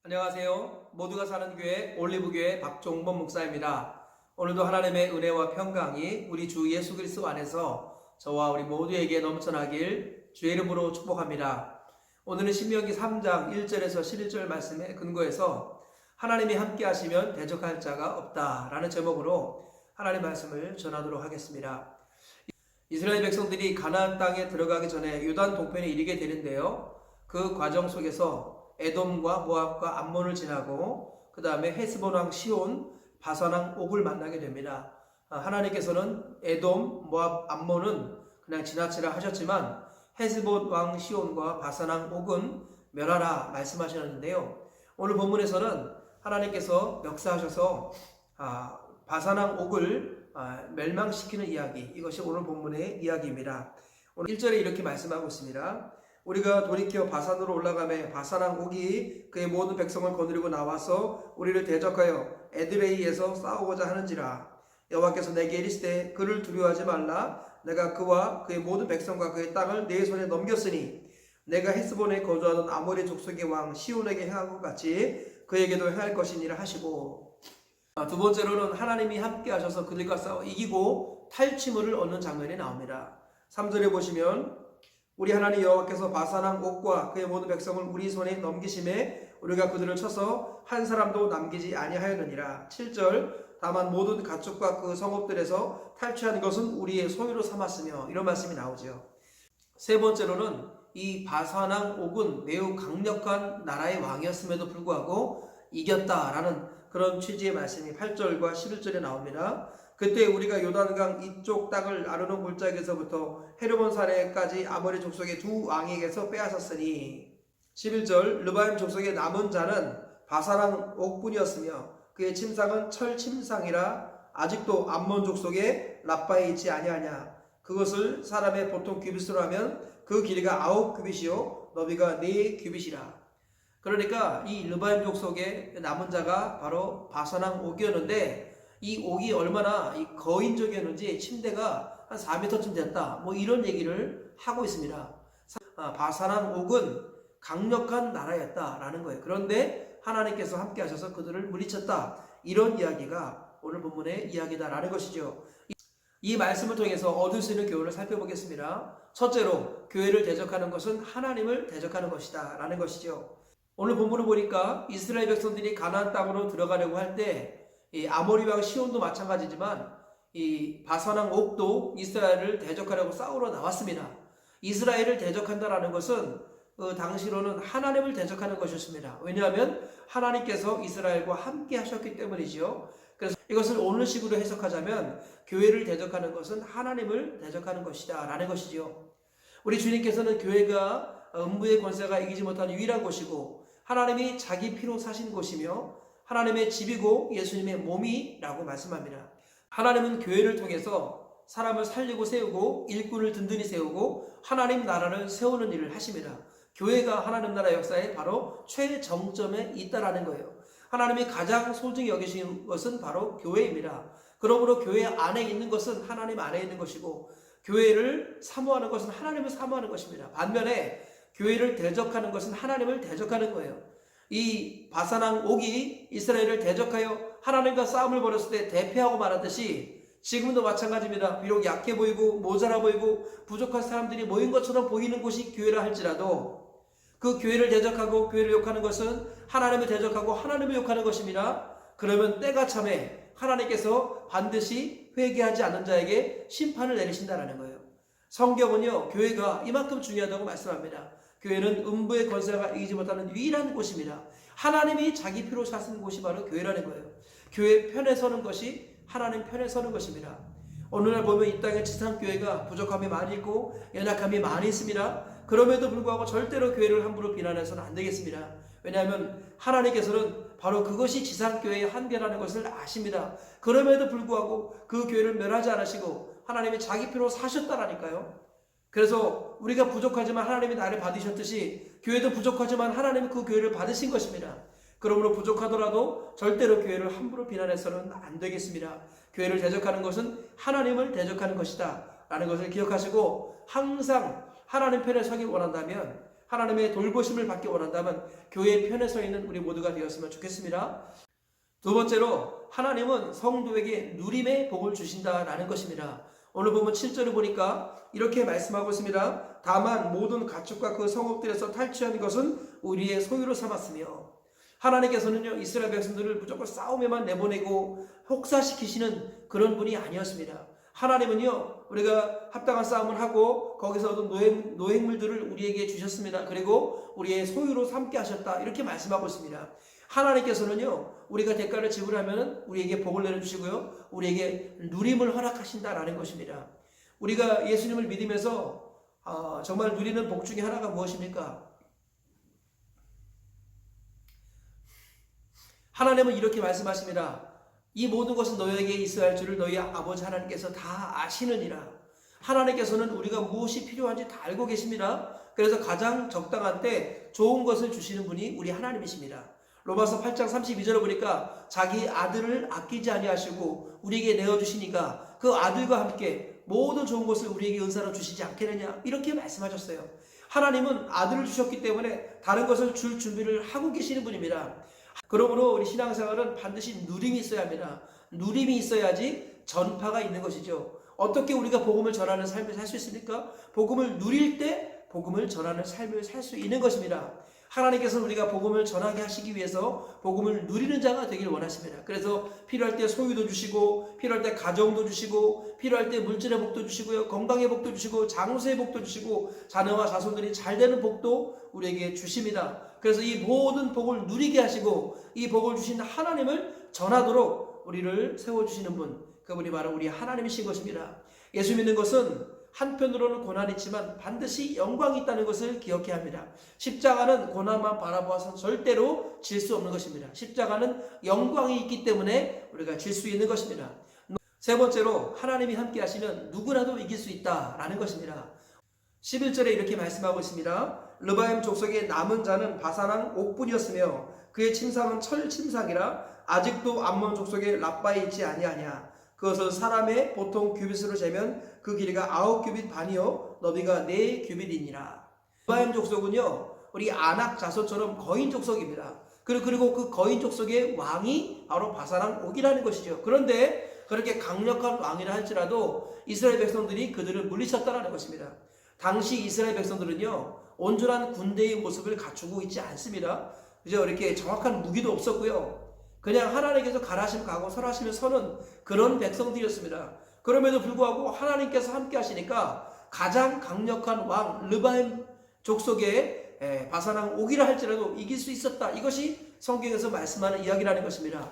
안녕하세요. 모두가 사는 교회 올리브교회 박종범 목사입니다. 오늘도 하나님의 은혜와 평강이 우리 주 예수 그리스도 안에서 저와 우리 모두에게 넘쳐나길 주의 이름으로 축복합니다. 오늘은 신명기 3장 1절에서 11절 말씀에 근거해서 하나님이 함께 하시면 대적할 자가 없다라는 제목으로 하나님 말씀을 전하도록 하겠습니다. 이스라엘 백성들이 가나안 땅에 들어가기 전에 요단 동편에 이르게 되는데요. 그 과정 속에서 에돔과 모압과 암몬을 지나고 그 다음에 헤스본 왕 시온, 바산 왕 옥을 만나게 됩니다. 하나님께서는 에돔, 모압, 암몬은 그냥 지나치라 하셨지만 헤스본 왕 시온과 바산 왕 옥은 멸하라 말씀하셨는데요. 오늘 본문에서는 하나님께서 역사하셔서 바산 왕 옥을 멸망시키는 이야기, 이것이 오늘 본문의 이야기입니다. 오늘 1절에 이렇게 말씀하고 있습니다. 우리가 돌이켜 바산으로 올라가매 바산 왕 옥이 그의 모든 백성을 거느리고 나와서 우리를 대적하여 에드레이에서 싸우고자 하는지라. 여호와께서 내게 이르시되 그를 두려워하지 말라. 내가 그와 그의 모든 백성과 그의 땅을 내 손에 넘겼으니 내가 헤스본에 거주하던 아모리 족속의 왕 시온에게 행한 것 같이 그에게도 행할 것이니라 하시고, 두 번째로는 하나님이 함께 하셔서 그들과 싸워 이기고 탈취물을 얻는 장면이 나옵니다. 3절에 보시면 우리 하나님 여호와께서 바산 왕 옥과 그의 모든 백성을 우리 손에 넘기심에 우리가 그들을 쳐서 한 사람도 남기지 아니하였느니라. 7절 다만 모든 가축과 그 성읍들에서 탈취한 것은 우리의 소유로 삼았으며, 이런 말씀이 나오죠. 세 번째로는 이 바산 왕 옥은 매우 강력한 나라의 왕이었음에도 불구하고 이겼다라는 그런 취지의 말씀이 8절과 11절에 나옵니다. 그때 우리가 요단강 이쪽 땅을 아르논 골짜기에서부터 헤르몬 산에까지 아모리 족속의 두 왕에게서 빼앗았으니, 11절 르바임 족속의 남은 자는 바산 왕 옥뿐이었으며 그의 침상은 철 침상이라 아직도 암몬 족속의 라빠에 있지 아니하냐. 그것을 사람의 보통 규빗으로 하면 그 길이가 9규빗이요 너비가 4규빗이라. 그러니까 이 르바임 족속의 남은 자가 바로 바산 왕 옥이었는데, 이 옥이 얼마나 거인적이었는지 침대가 한 4m쯤 됐다, 이런 얘기를 하고 있습니다. 바산 왕 옥은 강력한 나라였다라는 거예요. 그런데 하나님께서 함께 하셔서 그들을 물리쳤다, 이런 이야기가 오늘 본문의 이야기다라는 것이죠. 이 말씀을 통해서 얻을 수 있는 교훈을 살펴보겠습니다. 첫째로, 교회를 대적하는 것은 하나님을 대적하는 것이다 라는 것이죠. 오늘 본문을 보니까 이스라엘 백성들이 가나안 땅으로 들어가려고 할 때 이 아모리 왕 시온도 마찬가지지만 이 바산 왕 옥도 이스라엘을 대적하려고 싸우러 나왔습니다. 이스라엘을 대적한다라는 것은 당시로는 하나님을 대적하는 것이었습니다. 왜냐하면 하나님께서 이스라엘과 함께 하셨기 때문이지요. 그래서 이것을 오늘식으로 해석하자면 교회를 대적하는 것은 하나님을 대적하는 것이다 라는 것이지요. 우리 주님께서는 교회가 음부의 권세가 이기지 못하는 유일한 곳이고 하나님이 자기 피로 사신 곳이며 하나님의 집이고 예수님의 몸이라고 말씀합니다. 하나님은 교회를 통해서 사람을 살리고 세우고 일꾼을 든든히 세우고 하나님 나라를 세우는 일을 하십니다. 교회가 하나님 나라 역사의 바로 최정점에 있다라는 거예요. 하나님이 가장 소중히 여기시는 것은 바로 교회입니다. 그러므로 교회 안에 있는 것은 하나님 안에 있는 것이고 교회를 사모하는 것은 하나님을 사모하는 것입니다. 반면에 교회를 대적하는 것은 하나님을 대적하는 거예요. 이 바산 왕 옥이 이스라엘을 대적하여 하나님과 싸움을 벌였을 때 대패하고 말았듯이 지금도 마찬가지입니다. 비록 약해 보이고 모자라 보이고 부족한 사람들이 모인 것처럼 보이는 곳이 교회라 할지라도 그 교회를 대적하고 교회를 욕하는 것은 하나님을 대적하고 하나님을 욕하는 것입니다. 그러면 때가 참에 하나님께서 반드시 회개하지 않는 자에게 심판을 내리신다는 거예요. 성경은요, 교회가 이만큼 중요하다고 말씀합니다. 교회는 음부의 권세가 이기지 못하는 유일한 곳입니다. 하나님이 자기 피로 사신 곳이 바로 교회라는 거예요. 교회 편에 서는 것이 하나님 편에 서는 것입니다. 오늘날 보면 이 땅에 지상교회가 부족함이 많이 있고 연약함이 많이 있습니다. 그럼에도 불구하고 절대로 교회를 함부로 비난해서는 안 되겠습니다. 왜냐하면 하나님께서는 바로 그것이 지상교회의 한계라는 것을 아십니다. 그럼에도 불구하고 그 교회를 멸하지 않으시고 하나님이 자기 피로 사셨다라니까요. 그래서 우리가 부족하지만 하나님이 나를 받으셨듯이 교회도 부족하지만 하나님이 그 교회를 받으신 것입니다. 그러므로 부족하더라도 절대로 교회를 함부로 비난해서는 안 되겠습니다. 교회를 대적하는 것은 하나님을 대적하는 것이다 라는 것을 기억하시고, 항상 하나님 편에 서길 원한다면 하나님의 돌보심을 받기 원한다면 교회의 편에 서 있는 우리 모두가 되었으면 좋겠습니다. 두 번째로 하나님은 성도에게 누림의 복을 주신다라는 것입니다. 오늘 보면 7절을 보니까 이렇게 말씀하고 있습니다. 다만 모든 가축과 그 성읍들에서 탈취한 것은 우리의 소유로 삼았으며, 하나님께서는요 이스라엘 백성들을 무조건 싸움에만 내보내고 혹사시키시는 그런 분이 아니었습니다. 하나님은요 우리가 합당한 싸움을 하고 거기서 얻은 노획물들을 우리에게 주셨습니다. 그리고 우리의 소유로 삼게 하셨다, 이렇게 말씀하고 있습니다. 하나님께서는요 우리가 대가를 지불하면 우리에게 복을 내려주시고요 우리에게 누림을 허락하신다라는 것입니다. 우리가 예수님을 믿으면서 정말 누리는 복 중에 하나가 무엇입니까? 하나님은 이렇게 말씀하십니다. 이 모든 것은 너희에게 있어야 할 줄을 너희 아버지 하나님께서 다 아시느니라. 하나님께서는 우리가 무엇이 필요한지 다 알고 계십니다. 그래서 가장 적당한 때 좋은 것을 주시는 분이 우리 하나님이십니다. 로마서 8장 32절을 보니까 자기 아들을 아끼지 아니하시고 우리에게 내어주시니까 그 아들과 함께 모든 좋은 것을 우리에게 은사로 주시지 않겠느냐, 이렇게 말씀하셨어요. 하나님은 아들을 주셨기 때문에 다른 것을 줄 준비를 하고 계시는 분입니다. 그러므로 우리 신앙생활은 반드시 누림이 있어야 합니다. 누림이 있어야지 전파가 있는 것이죠. 어떻게 우리가 복음을 전하는 삶을 살 수 있습니까? 복음을 누릴 때 복음을 전하는 삶을 살 수 있는 것입니다. 하나님께서는 우리가 복음을 전하게 하시기 위해서 복음을 누리는 자가 되길 원하십니다. 그래서 필요할 때 소유도 주시고, 필요할 때 가정도 주시고, 필요할 때 물질의 복도 주시고요, 건강의 복도 주시고, 장수의 복도 주시고, 자녀와 자손들이 잘 되는 복도 우리에게 주십니다. 그래서 이 모든 복을 누리게 하시고 이 복을 주신 하나님을 전하도록 우리를 세워주시는 분, 그분이 바로 우리 하나님이신 것입니다. 예수 믿는 것은 한편으로는 고난이 있지만 반드시 영광이 있다는 것을 기억해야 합니다. 십자가는 고난만 바라보아서 절대로 질 수 없는 것입니다. 십자가는 영광이 있기 때문에 우리가 질 수 있는 것입니다. 세 번째로 하나님이 함께 하시면 누구라도 이길 수 있다라는 것입니다. 11절에 이렇게 말씀하고 있습니다. 르바임 족속의 남은 자는 바산왕 옥분이었으며 그의 침상은 철 침상이라 아직도 암몬 족속의 랍바에 있지 아니하냐. 그것은 사람의 보통 규빗으로 재면 그 길이가 9규빗 반이요 너비가 4규빗이니라. 르바임 족속은요 우리 아낙 자손처럼 거인 족속입니다. 그리고 그 거인 족속의 왕이 바로 바산왕 옥이라는 것이죠. 그런데 그렇게 강력한 왕이라 할지라도 이스라엘 백성들이 그들을 물리쳤다는 것입니다. 당시 이스라엘 백성들은요 온전한 군대의 모습을 갖추고 있지 않습니다. 그죠? 이렇게 정확한 무기도 없었고요. 그냥 하나님께서 가라시면 가고 설하시면 서는 그런 백성들이었습니다. 그럼에도 불구하고 하나님께서 함께 하시니까 가장 강력한 왕 르바임 족속의 바산왕 옥이라 할지라도 이길 수 있었다. 이것이 성경에서 말씀하는 이야기라는 것입니다.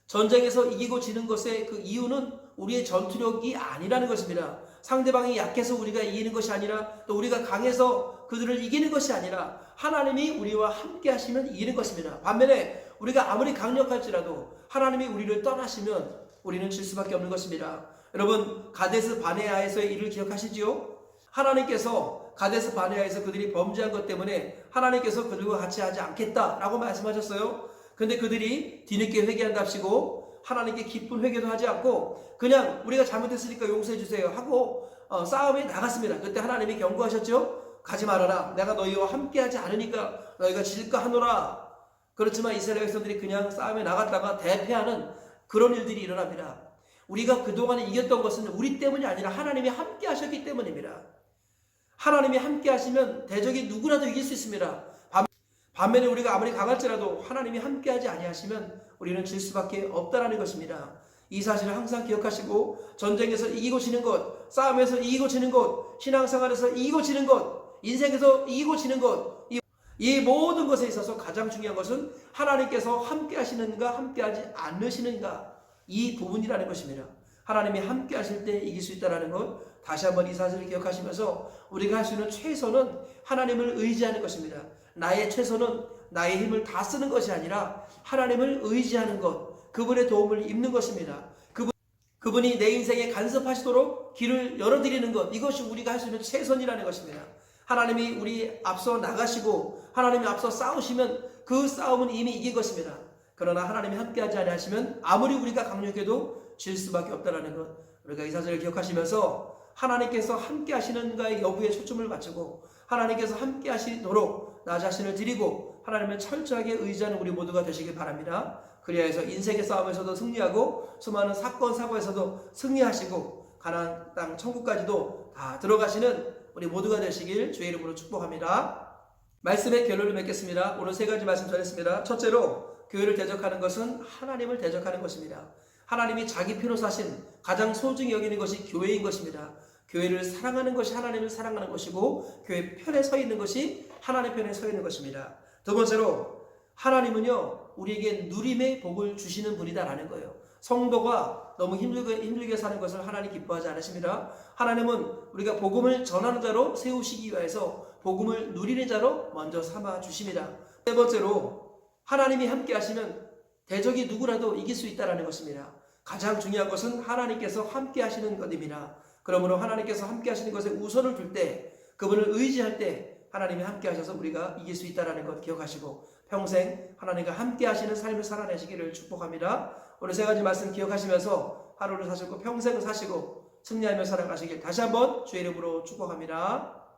전쟁에서 이기고 지는 것의 그 이유는 우리의 전투력이 아니라는 것입니다. 상대방이 약해서 우리가 이기는 것이 아니라 또 우리가 강해서 그들을 이기는 것이 아니라 하나님이 우리와 함께 하시면 이기는 것입니다. 반면에 우리가 아무리 강력할지라도 하나님이 우리를 떠나시면 우리는 질 수밖에 없는 것입니다. 여러분 가데스 바네아에서의 일을 기억하시지요? 하나님께서 가데스 바네아에서 그들이 범죄한 것 때문에 하나님께서 그들과 같이 하지 않겠다라고 말씀하셨어요. 근데 그들이 뒤늦게 회개한답시고 하나님께 기쁜 회개도 하지 않고 그냥 우리가 잘못했으니까 용서해 주세요 하고 싸움에 나갔습니다. 그때 하나님이 경고하셨죠. 가지 말아라. 내가 너희와 함께하지 않으니까 너희가 질까 하노라. 그렇지만 이스라엘 백성들이 그냥 싸움에 나갔다가 대패하는 그런 일들이 일어납니다. 우리가 그동안에 이겼던 것은 우리 때문이 아니라 하나님이 함께 하셨기 때문입니다. 하나님이 함께 하시면 대적이 누구라도 이길 수 있습니다. 반면에 우리가 아무리 강할지라도 하나님이 함께하지 아니하시면 우리는 질 수밖에 없다라는 것입니다. 이 사실을 항상 기억하시고 전쟁에서 이기고 지는 것, 싸움에서 이기고 지는 것, 신앙생활에서 이기고 지는 것, 인생에서 이기고 지는 것, 이 모든 것에 있어서 가장 중요한 것은 하나님께서 함께 하시는가 함께하지 않으시는가 이 부분이라는 것입니다. 하나님이 함께 하실 때 이길 수 있다는 것, 다시 한번 이 사실을 기억하시면서 우리가 할 수 있는 최선은 하나님을 의지하는 것입니다. 나의 최선은 나의 힘을 다 쓰는 것이 아니라 하나님을 의지하는 것, 그분의 도움을 입는 것입니다. 그분이 내 인생에 간섭하시도록 길을 열어드리는 것, 이것이 우리가 할 수 있는 최선이라는 것입니다. 하나님이 우리 앞서 나가시고 하나님이 앞서 싸우시면 그 싸움은 이미 이긴 것입니다. 그러나 하나님이 함께하지 않으시면 아무리 우리가 강력해도 질 수밖에 없다는 것, 우리가 이 사실을 기억하시면서 하나님께서 함께 하시는가의 여부에 초점을 맞추고 하나님께서 함께 하시도록 나 자신을 드리고 하나님을 철저하게 의지하는 우리 모두가 되시길 바랍니다. 그리하여서 인생의 싸움에서도 승리하고 수많은 사건 사고에서도 승리하시고 가나안 땅 천국까지도 다 들어가시는 우리 모두가 되시길 주의 이름으로 축복합니다. 말씀의 결론을 맺겠습니다. 오늘 세 가지 말씀 전했습니다. 첫째로 교회를 대적하는 것은 하나님을 대적하는 것입니다. 하나님이 자기 피로 사신 가장 소중히 여기는 것이 교회인 것입니다. 교회를 사랑하는 것이 하나님을 사랑하는 것이고 교회 편에 서 있는 것이 하나님 편에 서 있는 것입니다. 두 번째로 하나님은요 우리에게 누림의 복을 주시는 분이다라는 거예요. 성도가 너무 힘들게 사는 것을 하나님 기뻐하지 않으십니다. 하나님은 우리가 복음을 전하는 자로 세우시기 위해서 복음을 누리는 자로 먼저 삼아 주십니다. 세 번째로 하나님이 함께 하시면 대적이 누구라도 이길 수 있다는 것입니다. 가장 중요한 것은 하나님께서 함께 하시는 것입니다. 그러므로 하나님께서 함께 하시는 것에 우선을 둘 때, 그분을 의지할 때 하나님이 함께 하셔서 우리가 이길 수 있다는 것 기억하시고 평생 하나님과 함께 하시는 삶을 살아내시기를 축복합니다. 오늘 세 가지 말씀 기억하시면서 하루를 사시고 평생을 사시고 승리하며 살아가시길 다시 한번 주의 이름으로 축복합니다.